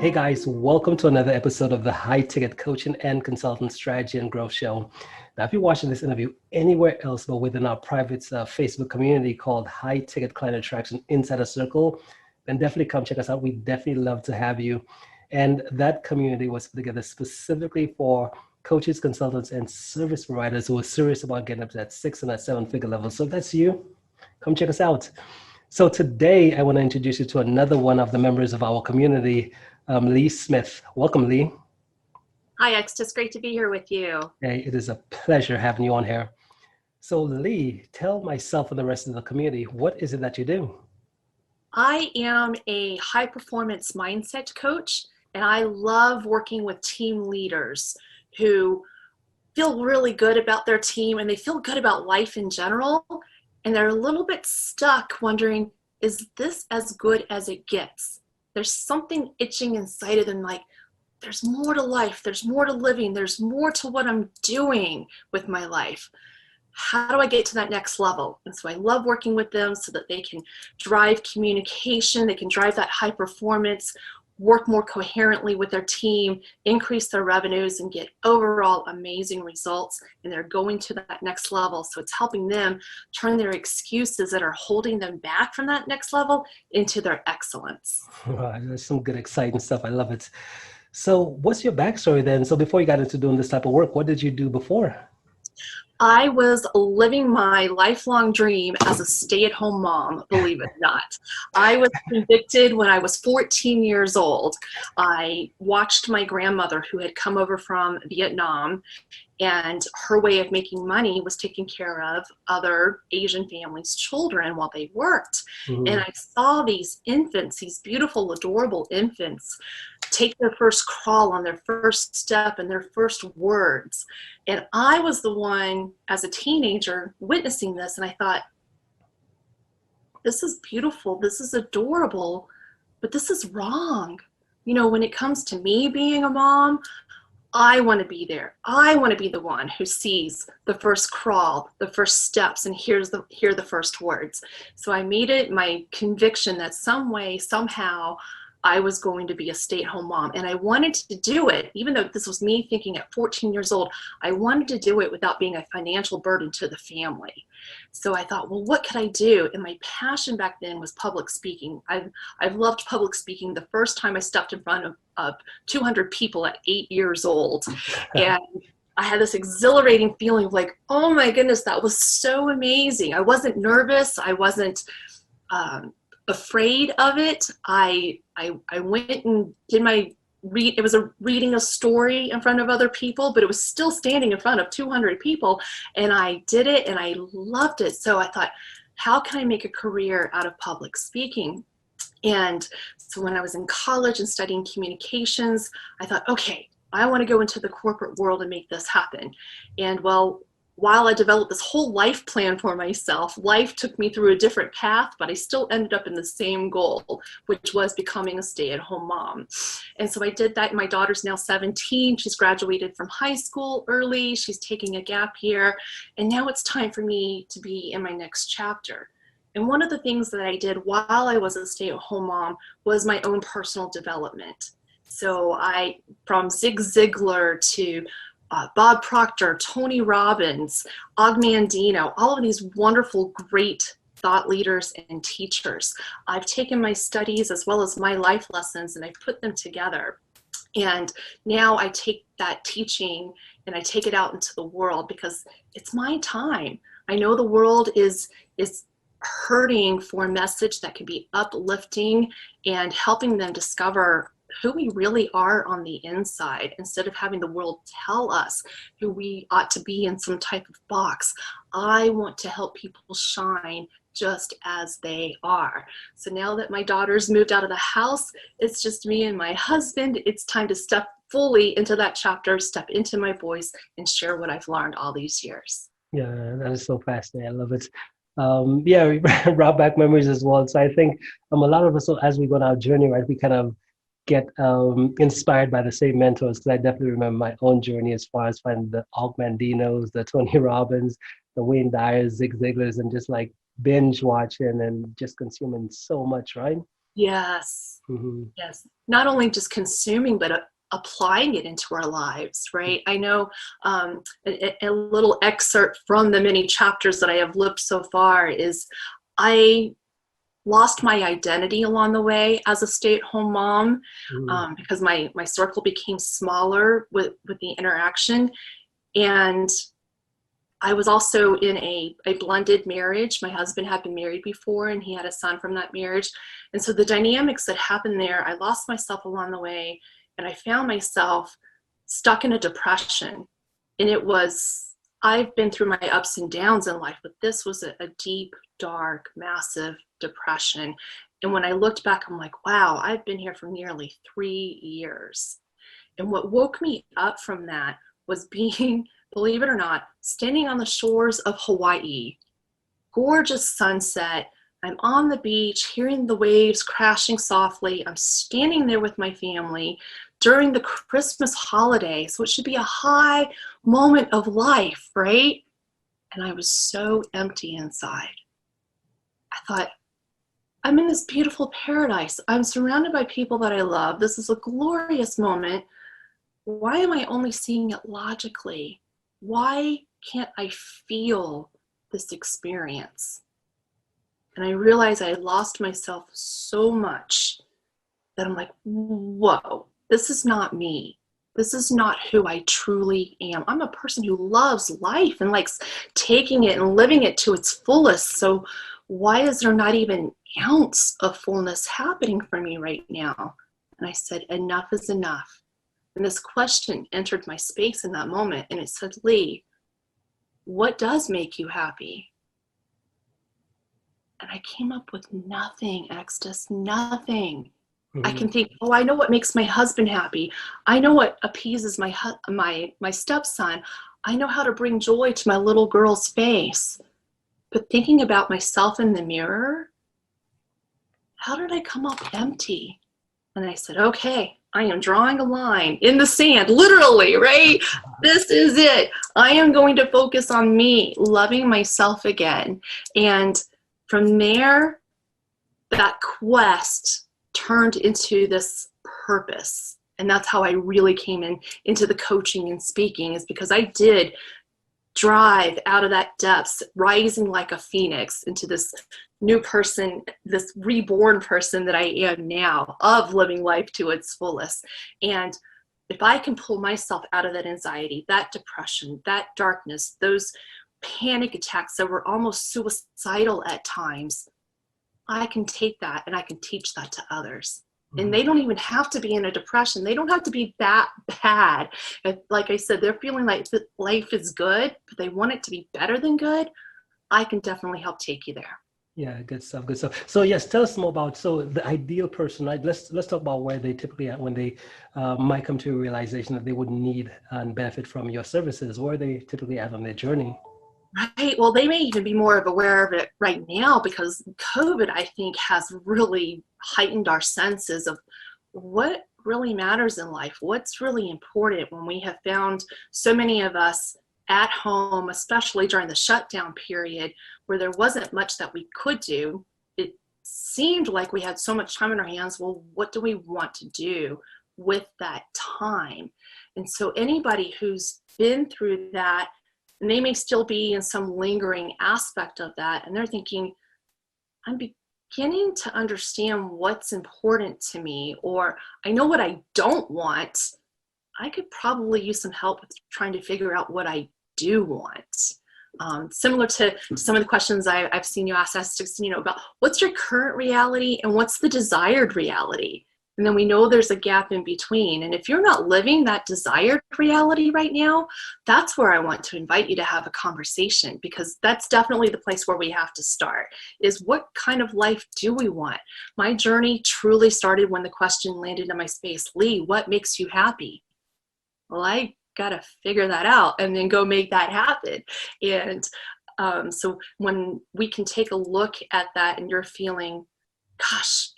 Hey guys, welcome to another episode of the High Ticket Coaching and Consultant Strategy and Growth Show. Now, if you're watching this interview anywhere else but within our private Facebook community called High Ticket Client Attraction Insider Circle, then definitely come check us out. We definitely love to have you. And that community was put together specifically for coaches, consultants, and service providers who are serious about getting up to that 6 and that 7-figure level. So if that's you, come check us out. So today I want to introduce you to another one of the members of our community, Lys Smith. Welcome, Lee. Hi, X. Just great to be here with you. Hey, it is a pleasure having you on here. So Lee, tell myself and the rest of the community, what is it that you do? I am a high performance mindset coach, and I love working with team leaders who feel really good about their team and they feel good about life in general. And they're a little bit stuck wondering, is this as good as it gets? There's something itching inside of them, like there's more to life, there's more to living, there's more to what I'm doing with my life. How do I get to that next level? And so I love working with them so that they can drive communication, they can drive that high performance, work more coherently with their team, increase their revenues, and get overall amazing results. And they're going to that next level. So it's helping them turn their excuses that are holding them back from that next level into their excellence. Right, there's some good, exciting stuff. I love it. So what's your backstory then? So before you got into doing this type of work, what did you do before? I was living my lifelong dream as a stay-at-home mom, believe it or not. I was convicted when I was 14 years old. I watched my grandmother, who had come over from Vietnam, and her way of making money was taking care of other Asian families' children while they worked. Mm-hmm. And I saw these infants, these beautiful, adorable infants, take their first crawl on their first step and their first words. And I was the one as a teenager witnessing this, and I thought, this is beautiful, this is adorable, but this is wrong. You know, when it comes to me being a mom, I want to be there. I want to be the one who sees the first crawl, the first steps, and hear the first words. So I made it my conviction that some way, somehow, I was going to be a stay-at-home mom. And I wanted to do it, even though this was me thinking at 14 years old, I wanted to do it without being a financial burden to the family. So I thought, well, what could I do? And my passion back then was public speaking. I've loved public speaking. The first time I stepped in front of 200 people at 8 years old. And I had this exhilarating feeling of like, oh my goodness, that was so amazing. I wasn't nervous. I wasn't afraid of it. I went and did my it was reading a story in front of other people, but it was still standing in front of 200 people, and I did it and I loved it. So I thought, how can I make a career out of public speaking? And so when I was in college and studying communications, I thought, okay, I want to go into the corporate world and make this happen. And well, while I developed this whole life plan for myself, life took me through a different path, but I still ended up in the same goal, which was becoming a stay-at-home mom. And so I did that. My daughter's now 17. She's graduated from high school early. She's taking a gap year. And now it's time for me to be in my next chapter. And one of the things that I did while I was a stay-at-home mom was my own personal development. So from Zig Ziglar to Bob Proctor, Tony Robbins, Og Mandino, all of these wonderful, great thought leaders and teachers. I've taken my studies as well as my life lessons and I put them together. And now I take that teaching and I take it out into the world because it's my time. I know the world is hurting for a message that can be uplifting and helping them discover who we really are on the inside instead of having the world tell us who we ought to be in some type of box. I want to help people shine just as they are. So now that my daughter's moved out of the house, it's just me and my husband. It's time to step fully into that chapter, step into my voice, and share what I've learned all these years. Yeah, that is so fascinating. I love it. Yeah, we brought back memories as well. So I think a lot of us, as we go on our journey, right, we kind of get inspired by the same mentors, because I definitely remember my own journey as far as finding the Og Mandinos, the Tony Robbins, the Wayne Dyers, Zig Ziglars, and just like binge watching and just consuming so much, right? Yes. Hmm. Yes. Not only just consuming, but applying it into our lives, right? I know a little excerpt from the many chapters that I have lived so far is I lost my identity along the way as a stay-at-home mom, Hmm. because my circle became smaller with the interaction. And I was also in a blended marriage. My husband had been married before and he had a son from that marriage. And so the dynamics that happened there, I lost myself along the way and I found myself stuck in a depression. And I've been through my ups and downs in life, but this was a deep, dark, massive depression. And when I looked back, I'm like, wow, I've been here for nearly 3 years. And what woke me up from that was being, believe it or not, standing on the shores of Hawaii. Gorgeous sunset. I'm on the beach, hearing the waves crashing softly. I'm standing there with my family during the Christmas holiday. So it should be a high moment of life, right? And I was so empty inside. I thought, I'm in this beautiful paradise. I'm surrounded by people that I love. This is a glorious moment. Why am I only seeing it logically? Why can't I feel this experience? And I realized I had lost myself so much that I'm like, whoa, this is not me. This is not who I truly am. I'm a person who loves life and likes taking it and living it to its fullest. So why is there not even an ounce of fullness happening for me right now? And I said, enough is enough. And this question entered my space in that moment. And it said, Lee, what does make you happy? And I came up with nothing, Exodus, nothing. I Hmm. can think, oh, I know what makes my husband happy. I know what appeases my stepson. I know how to bring joy to my little girl's face. But thinking about myself in the mirror, how did I come up empty? And I said, okay, I am drawing a line in the sand, literally, right? This is it. I am going to focus on me, loving myself again. And from there, that quest turned into this purpose. And that's how I really came into the coaching and speaking, is because I did drive out of that depths, rising like a phoenix into this new person, this reborn person that I am now, of living life to its fullest. And if I can pull myself out of that anxiety, that depression, that darkness, those panic attacks that were almost suicidal at times, I can take that and I can teach that to others. And they don't even have to be in a depression. They don't have to be that bad. If, like I said, they're feeling like life is good, but they want it to be better than good. I can definitely help take you there. Yeah, good stuff, good stuff. So yes, tell us more about the ideal person, right? Let's talk about where they typically at when they might come to a realization that they would need and benefit from your services. Where are they typically at on their journey? Right. Well, they may even be more aware of it right now because COVID, I think, has really heightened our senses of what really matters in life, what's really important, when we have found so many of us at home, especially during the shutdown period where there wasn't much that we could do. It seemed like we had so much time in our hands. Well, what do we want to do with that time? And so anybody who's been through that, and they may still be in some lingering aspect of that, and they're thinking, I'm beginning to understand what's important to me, or I know what I don't want. I could probably use some help with trying to figure out what I do want. Similar to some of the questions I've seen you ask us, about what's your current reality and what's the desired reality? And then we know there's a gap in between. And if you're not living that desired reality right now, that's where I want to invite you to have a conversation, because that's definitely the place where we have to start, is what kind of life do we want? My journey truly started when the question landed in my space, Lee, what makes you happy? Well, I got to figure that out and then go make that happen. And so when we can take a look at that and you're feeling, gosh,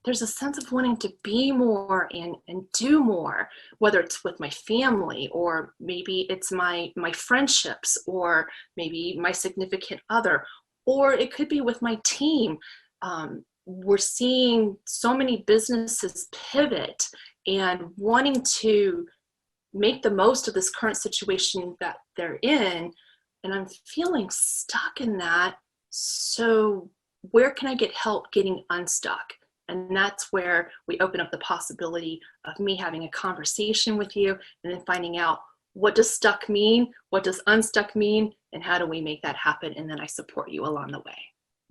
there's a sense of wanting to be more and do more, whether it's with my family, or maybe it's my friendships, or maybe my significant other, or it could be with my team. we're seeing so many businesses pivot and wanting to make the most of this current situation that they're in. And I'm feeling stuck in that. So where can I get help getting unstuck? And that's where we open up the possibility of me having a conversation with you and then finding out, what does stuck mean? What does unstuck mean? And how do we make that happen? And then I support you along the way.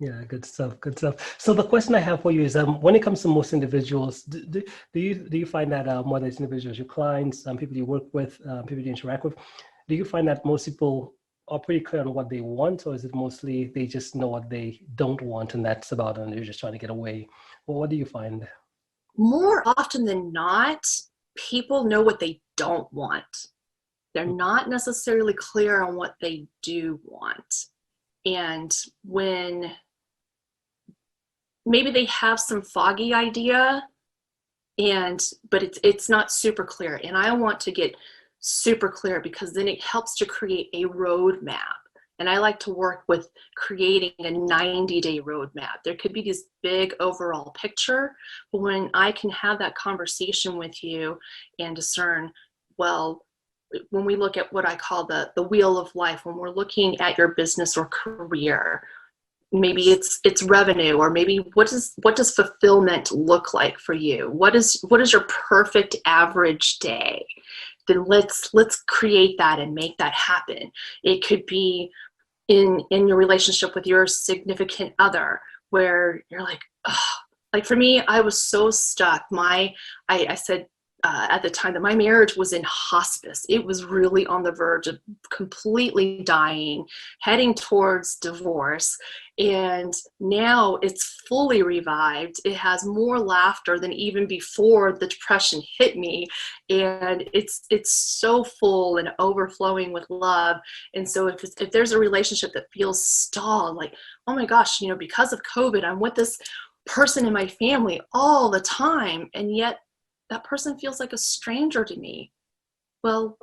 Yeah, good stuff. Good stuff. So the question I have for you is, when it comes to most individuals, do you find that whether it's individuals, your clients, people you work with, people you interact with, do you find that most people are pretty clear on what they want, or is it mostly they just know what they don't want and that's about it and they're just trying to get away? Well, what do you find? More often than not, people know what they don't want. They're not necessarily clear on what they do want. And when maybe they have some foggy idea, but it's not super clear. And I want to get super clear, because then it helps to create a roadmap. And I like to work with creating a 90-day roadmap. There could be this big overall picture, but when I can have that conversation with you and discern, well, when we look at what I call the wheel of life, when we're looking at your business or career, maybe it's revenue, or maybe what does fulfillment look like for you? What is your perfect average day? Then let's create that and make that happen. It could be in your relationship with your significant other, where you're like, oh, like for me, I was so stuck. I said at the time that my marriage was in hospice. It was really on the verge of completely dying, heading towards divorce. And now it's fully revived. It has more laughter than even before the depression hit me. And it's so full and overflowing with love. And so if there's a relationship that feels stalled, like, oh my gosh, because of COVID, I'm with this person in my family all the time, and yet that person feels like a stranger to me. Well,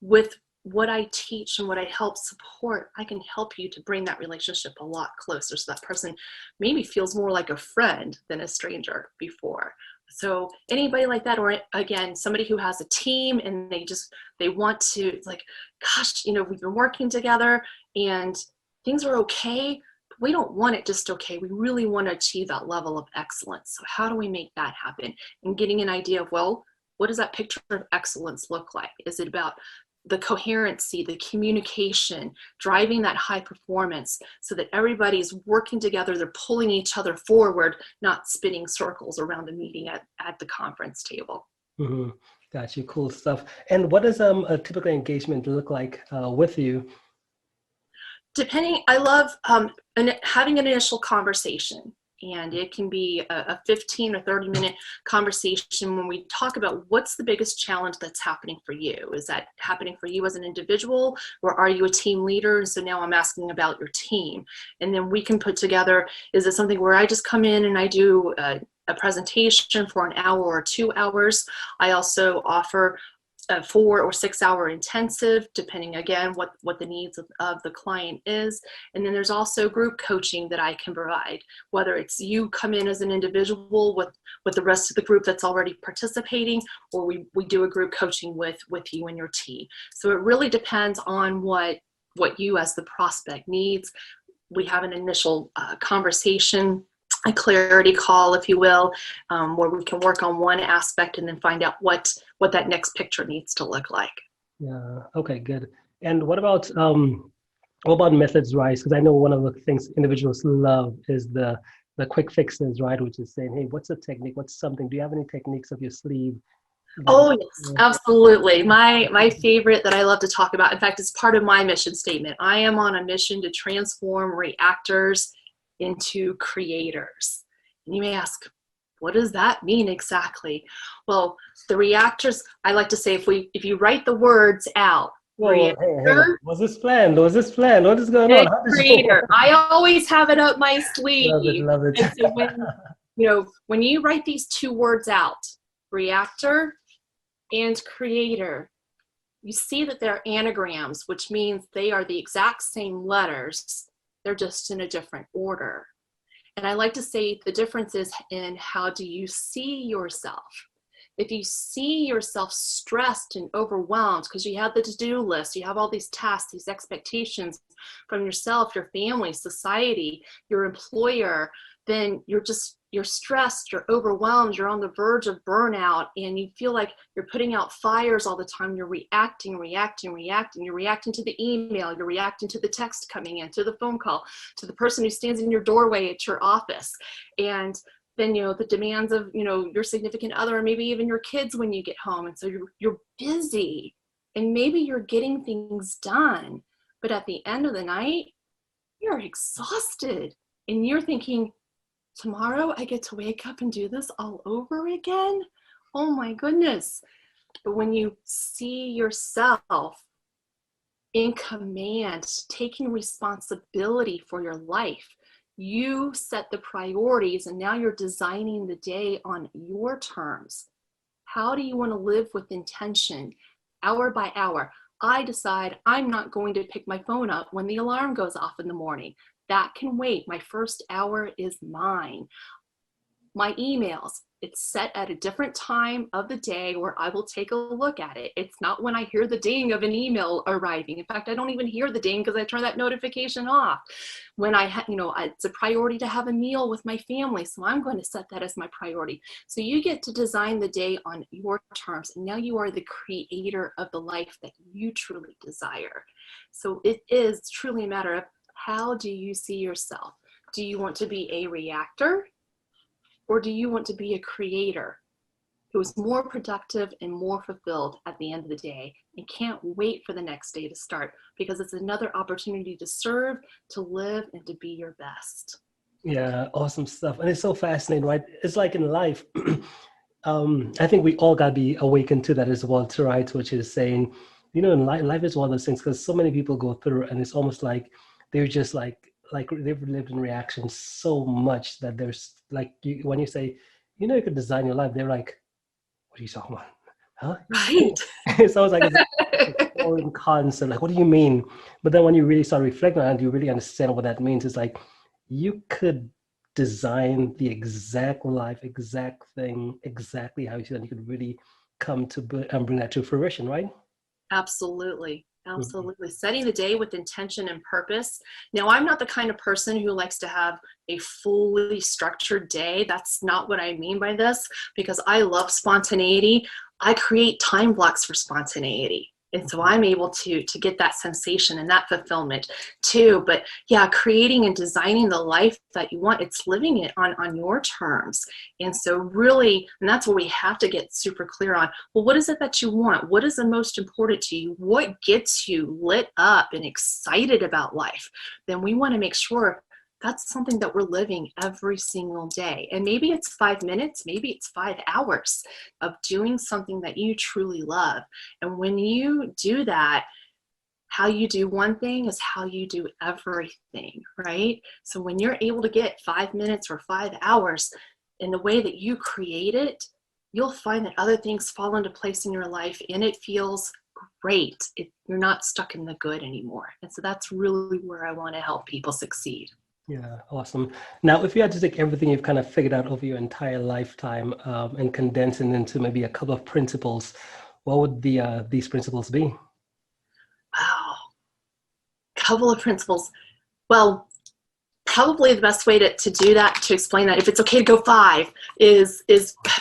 with what I teach and what I help support, I can help you to bring that relationship a lot closer, so that person maybe feels more like a friend than a stranger before. So anybody like that, or again, somebody who has a team and they want to, it's like, gosh, we've been working together and things are okay. We don't want it just okay. We really want to achieve that level of excellence. So how do we make that happen? And getting an idea of, well, what does that picture of excellence look like? Is it about the coherency, the communication, driving that high performance so that everybody's working together, they're pulling each other forward, not spinning circles around a meeting at the conference table? Mm-hmm. Got you. Cool stuff. And what does a typical engagement look like with you? I love having an initial conversation, and it can be a 15 or 30-minute conversation when we talk about what's the biggest challenge that's happening for you. Is that happening for you as an individual, or are you a team leader? And so now I'm asking about your team, and then we can put together, is it something where I just come in and I do a presentation for an hour or 2 hours? I also offer a 4 or 6 hour intensive, depending again what the needs of the client is. And then there's also group coaching that I can provide, whether it's you come in as an individual with the rest of the group that's already participating, or we do a group coaching with you and your team. So it really depends on what you as the prospect needs. We have an initial conversation, a clarity call, if you will, where we can work on one aspect and then find out what that next picture needs to look like. Yeah. Okay. Good. And what about methods, right? Because I know one of the things individuals love is the quick fixes, right? Which is saying, hey, what's a technique? What's something? Do you have any techniques up your sleeve? Oh yes, absolutely. My favorite that I love to talk about, in fact, it's part of my mission statement. I am on a mission to transform reactors into creators. And you may ask, what does that mean exactly? Well, the reactors, I like to say, if you write the words out, Whoa, hey, reactor, was this planned? Was this planned? What is going on? big How did creator. I always have it up my Love it, sleeve. love it. And so when you write these two words out, reactor and creator, you see that they're anagrams, which means they are the exact same letters. They're just in a different order. And I like to say the difference is in how do you see yourself. If you see yourself stressed and overwhelmed because you have the to-do list, you have all these tasks, these expectations from yourself, your family, society, your employer, then you're stressed, you're overwhelmed, you're on the verge of burnout, and you feel like you're putting out fires all the time. You're reacting. You're reacting to the email, you're reacting to the text coming in, to the phone call, to the person who stands in your doorway at your office. And then, the demands of, your significant other, or maybe even your kids when you get home. And so you're busy, and maybe you're getting things done, but at the end of the night, you're exhausted, and you're thinking, tomorrow I get to wake up and do this all over again? Oh my goodness. But when you see yourself in command, taking responsibility for your life, you set the priorities, and now you're designing the day on your terms. How do you want to live with intention, hour by hour? I decide I'm not going to pick my phone up when the alarm goes off in the morning. That can wait. My first hour is mine. My emails, it's set at a different time of the day where I will take a look at it. It's not when I hear the ding of an email arriving. In fact, I don't even hear the ding because I turn that notification off. When it's a priority to have a meal with my family, so I'm going to set that as my priority. So you get to design the day on your terms, and now you are the creator of the life that you truly desire. So it is truly a matter of, how do you see yourself? Do you want to be a reactor, or do you want to be a creator who is more productive and more fulfilled at the end of the day and can't wait for the next day to start, because it's another opportunity to serve, to live, and to be your best? Yeah, awesome stuff. And it's so fascinating, right? It's like in life, I think we all got to be awakened to that as well, too, right? Which is saying, in life is one of those things, because so many people go through, and it's almost like they're just like they've lived in reaction so much that there's like, when you say, you could design your life, they're like, what are you talking about? Huh? Right. So it's like it's a foreign concept. Like, what do you mean? But then when you really start reflecting on it, you really understand what that means. It's like you could design the exact life, exact thing, exactly how you see that. You could really come to and bring that to fruition, right? Absolutely. Mhm. Absolutely. Setting the day with intention and purpose. Now, I'm not the kind of person who likes to have a fully structured day. That's not what I mean by this, because I love spontaneity. I create time blocks for spontaneity. And so I'm able to get that sensation and that fulfillment too. But yeah, creating and designing the life that you want, it's living it on your terms. And so really, and that's what we have to get super clear on. Well, what is it that you want? What is the most important to you? What gets you lit up and excited about life? Then we want to make sure that's something that we're living every single day. And maybe it's 5 minutes, maybe it's 5 hours of doing something that you truly love. And when you do that, how you do one thing is how you do everything, right? So when you're able to get 5 minutes or 5 hours in the way that you create it, you'll find that other things fall into place in your life, and it feels great. You're not stuck in the good anymore. And so that's really where I want to help people succeed. Yeah, awesome. Now, if you had to take everything you've kind of figured out over your entire lifetime and condense it into maybe a couple of principles, what would these principles be? Wow. Couple of principles. Well, probably the best way to do that, to explain that, if it's okay to go 5, is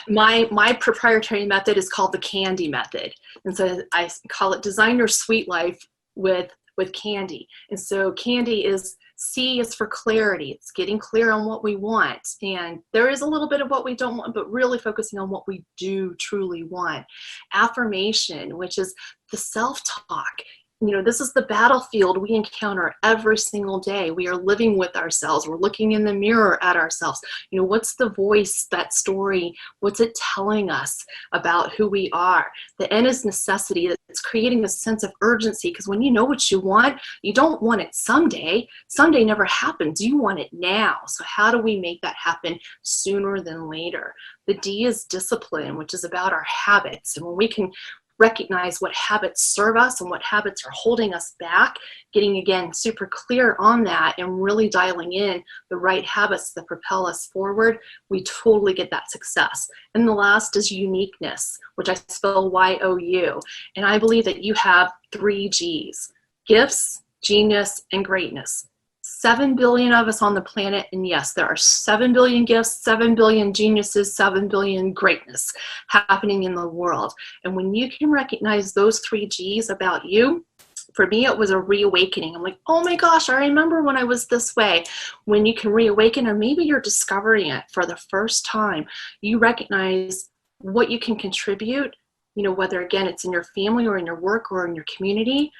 my proprietary method is called the candy method. And so I call it design your sweet life with candy. And so candy is, C is for clarity. It's getting clear on what we want. And there is a little bit of what we don't want, but really focusing on what we do truly want. Affirmation, which is the self-talk. This is the battlefield we encounter every single day. We are living with ourselves. We're looking in the mirror at ourselves. What's the voice, that story? What's it telling us about who we are? The N is necessity. It's creating a sense of urgency, because when you know what you want, you don't want it someday. Someday never happens. You want it now. So how do we make that happen sooner than later? The D is discipline, which is about our habits. And when we can recognize what habits serve us and what habits are holding us back, getting, again, super clear on that and really dialing in the right habits that propel us forward, we totally get that success. And the last is uniqueness, which I spell Y-O-U. And I believe that you have 3 G's: gifts, genius, and greatness. 7 billion of us on the planet, and yes, there are 7 billion gifts, 7 billion geniuses, 7 billion greatness happening in the world. And when you can recognize those 3 G's about you, for me, it was a reawakening. I'm like, oh my gosh, I remember when I was this way. When you can reawaken, or maybe you're discovering it for the first time, you recognize what you can contribute, whether, again, it's in your family or in your work or in your community.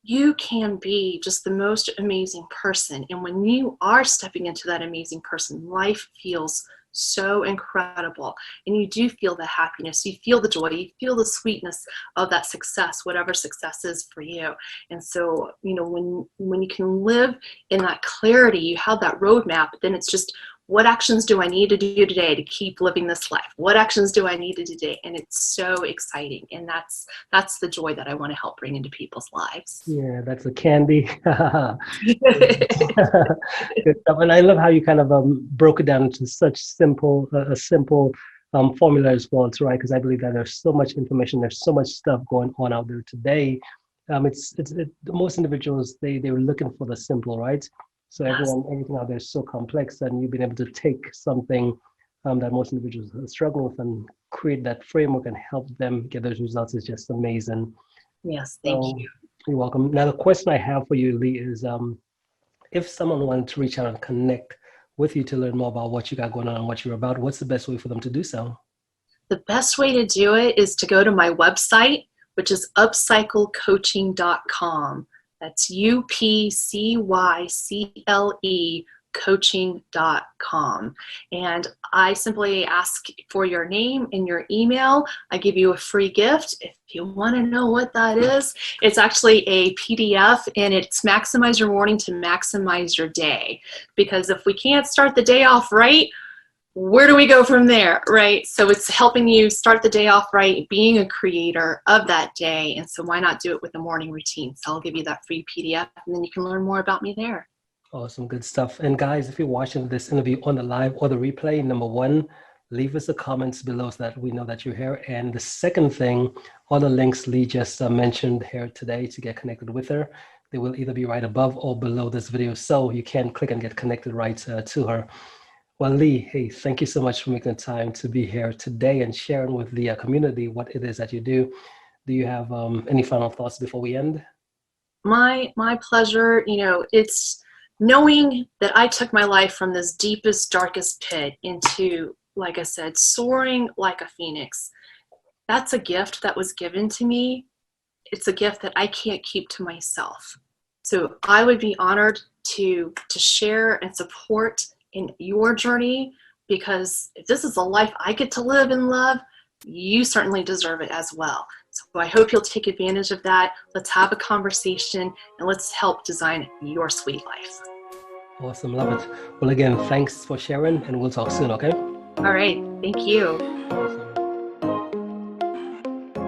You can be just the most amazing person. And when you are stepping into that amazing person, life feels so incredible. And you do feel the happiness, you feel the joy, you feel the sweetness of that success, whatever success is for you. And so, when you can live in that clarity, you have that roadmap, then it's just, what actions do I need to do today to keep living this life? What actions do I need to do today? And it's so exciting. And that's the joy that I want to help bring into people's lives. Yeah, that's a candy. Good stuff. And I love how you kind of broke it down into such simple formula as well, too, right? Because I believe that there's so much information, there's so much stuff going on out there today. Most individuals, they're looking for the simple, right? So everything out there is so complex, and you've been able to take something that most individuals struggle with and create that framework and help them get those results is just amazing. Yes, thank you. You're welcome. Now, the question I have for you, Lee, is if someone wanted to reach out and connect with you to learn more about what you got going on and what you're about, what's the best way for them to do so? The best way to do it is to go to my website, which is upcyclecoaching.com. That's UPCYCLE coaching.com. And I simply ask for your name and your email. I give you a free gift. If you want to know what that is, it's actually a PDF, and it's Maximize Your Morning to Maximize Your Day. Because if we can't start the day off right, where do we go from there, right? So it's helping you start the day off right, being a creator of that day. And so why not do it with a morning routine? So I'll give you that free PDF, and then you can learn more about me there. Awesome, good stuff. And guys, if you're watching this interview on the live or the replay, number one, leave us the comments below so that we know that you're here. And the second thing, all the links Lee just mentioned here today to get connected with her, they will either be right above or below this video, so you can click and get connected right to her. Well, Lee, hey, thank you so much for making the time to be here today and sharing with the community what it is that you do. Do you have any final thoughts before we end? My pleasure. It's knowing that I took my life from this deepest, darkest pit into, like I said, soaring like a phoenix. That's a gift that was given to me. It's a gift that I can't keep to myself. So I would be honored to share and support in your journey, because if this is a life I get to live and love, you certainly deserve it as well. So I hope you'll take advantage of that. Let's have a conversation, and let's help design your sweet life. Awesome, love it. Well, again, thanks for sharing, and we'll talk soon, okay? All right, thank you. Awesome.